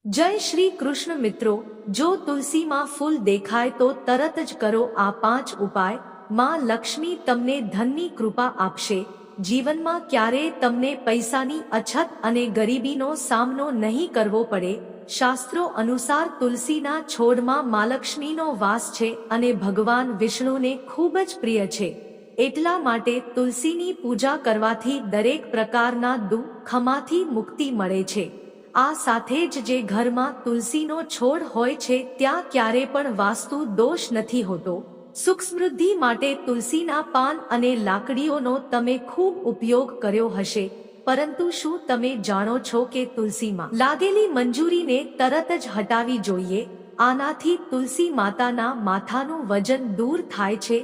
જય શ્રી કૃષ્ણ મિત્રો, જો તુલસીમાં ફૂલ દેખાય તો તરત જ કરો આ 5 ઉપાય. માં લક્ષ્મી તમને ધનની કૃપા આપશે. જીવનમાં ક્યારેય તમને પૈસાની અછત અને ગરીબીનો સામનો નહીં કરવો પડે. શાસ્ત્રો અનુસાર તુલસીના છોડમાં માલક્ષ્મીનો વાસ છે અને ભગવાન વિષ્ણુને ખૂબ જ પ્રિય છે. એટલા માટે તુલસીની પૂજા કરવાથી દરેક પ્રકારના દુઃખમાંથી મુક્તિ મળે છે. આ સાથે જ જે ઘરમાં તુલસીનો છોડ હોય છે ત્યાં ક્યારે પણ વાસ્તુ દોષ નથી હોતો. સુખ સમૃદ્ધિ માટે તુલસીના પાન અને લાકડીઓનો તમે ખૂબ ઉપયોગ કર્યો હશે, પરંતુ શું તમે જાણો છો કે તુલસીમાં લાગેલી મંજૂરીને તરત જ હટાવી જોઈએ? આનાથી તુલસી માતાના માથાનું વજન દૂર થાય છે.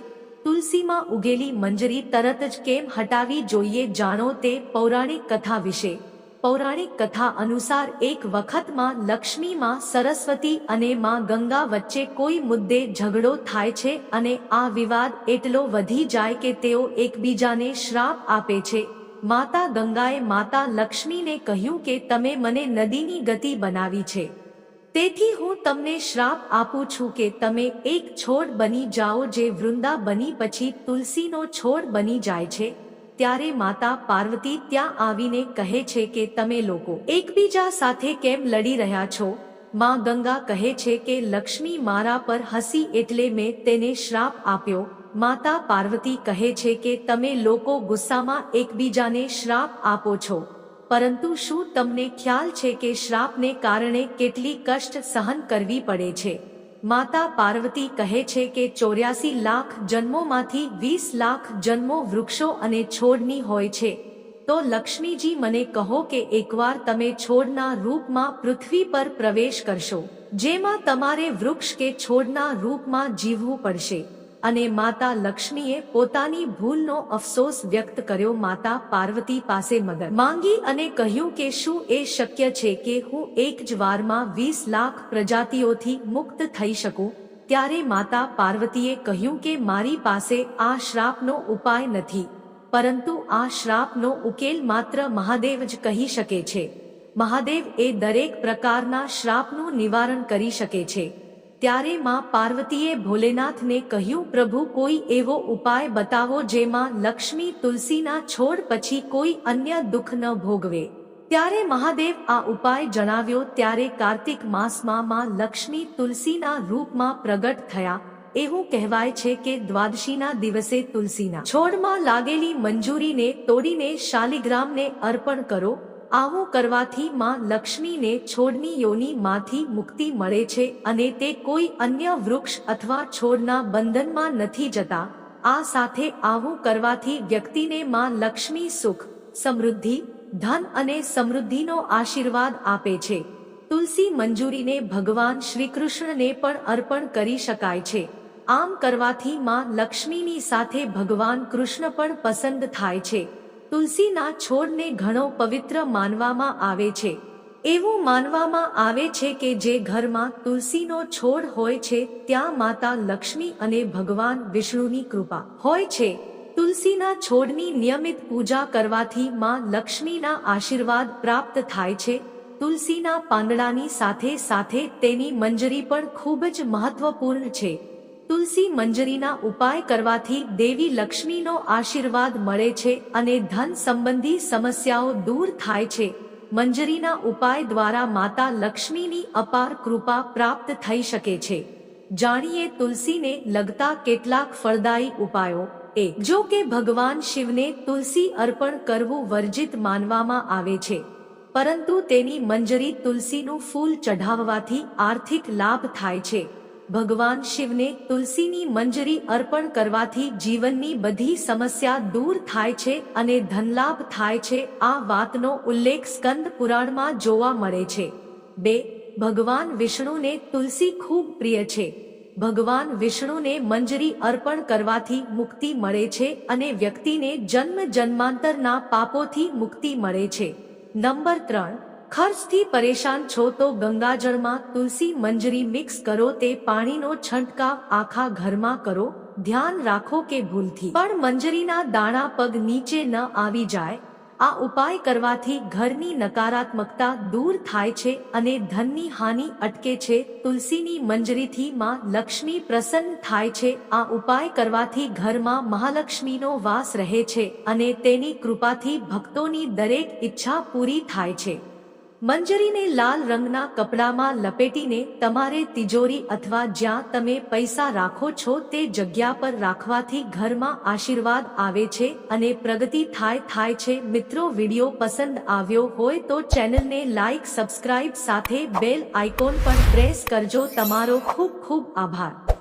તુલસીમાં ઉગેલી મંજરી તરત જ કેમ હટાવી જોઈએ, જાણો તે પૌરાણિક કથા વિશે. પૌરાણિક કથા અનુસાર એક વખતમાં લક્ષ્મીમાં સરસ્વતી અને માં ગંગા વચ્ચે કોઈ મુદ્દે ઝઘડો થાય છે અને આ વિવાદ એટલો વધી જાય કે તેઓ એકબીજાને શ્રાપ આપે છે. માતા ગંગાએ માતા લક્ષ્મીને કહ્યું કે તમે મને નદીની ગતિ બનાવી છે, તેથી હું તમને શ્રાપ આપું છું કે તમે એક છોડ બની જાઓ જે વૃંદા બની પછી તુલસીનો છોડ બની જાય છે. ત્યારે માતા પાર્વતી ત્યાં આવીને કહે છે કે તમે લોકો એકબીજા સાથે કેમ લડી રહ્યા છો? માં ગંગા કહે છે કે લક્ષ્મી મારા પર હસી એટલે મેં તેને શ્રાપ આપ્યો. માતા પાર્વતી કહે છે કે તમે લોકો ગુસ્સામાં એકબીજાને શ્રાપ આપો છો, પરંતુ શું તમને ખ્યાલ છે કે શ્રાપને કારણે કેટલી કષ્ટ સહન કરવી પડે છે? માતા પાર્વતી કહે છે કે 84 લાખ જન્મોમાંથી 20 લાખ જન્મો વૃક્ષો અને છોડની હોય છે. તો લક્ષ્મીજી મને કહો કે એકવાર તમે છોડના રૂપમાં પૃથ્વી પર પ્રવેશ કરશો, જેમાં તમારે વૃક્ષ કે છોડના રૂપમાં જીવવું પડશે. અને માતા લક્ષ્મીએ પોતાની ભૂલનો અફસોસ વ્યક્ત કર્યો. માતા પાર્વતી પાસે મદદ માંગી અને કહ્યું કે શું એ શક્ય છે કે હું એક જ વારમાં 20 લાખ પ્રજાતિઓથી મુક્ત થઈ શકું? ત્યારે માતા પાર્વતીએ કહ્યું કે મારી પાસે આ શ્રાપનો ઉપાય નથી, પરંતુ આ શ્રાપનો ઉકેલ માત્ર મહાદેવ જ કહી શકે છે. મહાદેવ એ દરેક પ્રકારના શ્રાપનું નિવારણ કરી શકે છે. ત્યારે માં પાર્વતીએ ભોલેનાથને કહ્યું, પ્રભુ કોઈ એવો ઉપાય બતાવો જેમાં લક્ષ્મી તુલસીના છોડ પછી કોઈ અન્ય દુઃખ ન ભોગવે. ત્યારે મહાદેવ આ ઉપાય જણાવ્યો. ત્યારે કાર્તિક માસમાં માં લક્ષ્મી તુલસીના રૂપમાં પ્રગટ થયા. એવું કહેવાય છે કે દ્વાદશીના દિવસે તુલસીના છોડમાં લાગેલી મંજૂરીને તોડીને શાલિગ્રામને અર્પણ કરો. આવું કરવાથી માં લક્ષ્મીને છોડની યોનિમાંથી મુક્તિ મળે છે અને તે કોઈ અન્ય વૃક્ષ અથવા છોડના બંધનમાં નથી જતા. આ સાથે આવું કરવાથી વ્યક્તિને માં લક્ષ્મી સુખ, સમૃદ્ધિ, ધન અને સમૃદ્ધિનો આશીર્વાદ આપે છે. તુલસી મંજૂરીને ભગવાન શ્રીકૃષ્ણને પણ અર્પણ કરી શકાય છે. આમ કરવાથી માં લક્ષ્મીની સાથે ભગવાન કૃષ્ણ પણ પસંદ થાય છે. તુલસીના છોડને ઘણો પવિત્ર માનવામાં આવે છે. એવું માનવામાં આવે છે કે જે ઘરમાં તુલસીનો છોડ હોય છે ત્યાં માતા લક્ષ્મી અને ભગવાન વિષ્ણુની કૃપા હોય છે. તુલસીના છોડની નિયમિત પૂજા કરવાથી માં લક્ષ્મીના આશીર્વાદ પ્રાપ્ત થાય છે. તુલસીના પાંદડાની સાથે સાથે તેની મંજરી પણ ખૂબ જ મહત્વપૂર્ણ છે. તુલસી મંજરીના ઉપાય કરવાથી દેવી લક્ષ્મીનો આશીર્વાદ મળે છે અને ધન સંબંધી સમસ્યાઓ દૂર થાય છે. મંજરીના ઉપાય દ્વારા માતા લક્ષ્મીની અપાર કૃપા પ્રાપ્ત થઈ શકે છે. જાણીએ તુલસીને લગતા કેટલાક ફળદાયી ઉપાયો. જો કે ભગવાન શિવને તુલસી અર્પણ કરવું વર્જિત માનવામાં આવે છે, પરંતુ તેની મંજરી તુલસીનું ફૂલ ચઢાવવાથી આર્થિક લાભ થાય છે. ભગવાન શિવને તુલસીની મંજરી અર્પણ કરવાથી જીવનની બધી સમસ્યા દૂર થાય છે અને ધનલાભ થાય છે. આ વાતનો ઉલ્લેખ સ્કંદ પુરાણમાં જોવા મળે છે. 2. ભગવાન વિષ્ણુને તુલસી ખૂબ પ્રિય છે. ભગવાન વિષ્ણુને મંજરી અર્પણ કરવાથી મુક્તિ મળે છે અને વ્યક્તિને જન્મ જન્માંતરના પાપોથી મુક્તિ મળે છે. નંબર 3. ખર્ચથી પરેશાન છો તો ગંગાજળમાં તુલસી મંજરી મિક્સ કરો. તે પાણીનો છંટકાવ આખા ઘરમાં કરો. ધ્યાન રાખો કે ભૂલથી પણ મંજરીના દાણા પગ નીચે ન આવી જાય. આ ઉપાય કરવાથી ઘરની નકારાત્મકતા દૂર થાય છે અને ધનની હાનિ અટકે છે. તુલસીની મંજરીથી માં લક્ષ્મી પ્રસન્ન થાય છે. આ ઉપાય કરવાથી ઘરમાં મહાલક્ષ્મીનો વાસ રહે છે અને તેની કૃપાથી ભક્તોની દરેક ઈચ્છા પૂરી થાય છે. મંજરીને લાલ રંગના કપડામાં લપેટીને તમારે તિજોરી અથવા જ્યાં તમે પૈસા રાખો છો તે જગ્યા પર રાખવાથી ઘરમાં આશીર્વાદ આવે છે અને પ્રગતિ થાય છે. મિત્રો, વિડિયો પસંદ આવ્યો હોય તો ચેનલને લાઈક, સબસ્ક્રાઇબ સાથે બેલ આઇકોન પણ પ્રેસ કરજો. તમારો ખૂબ ખૂબ આભાર.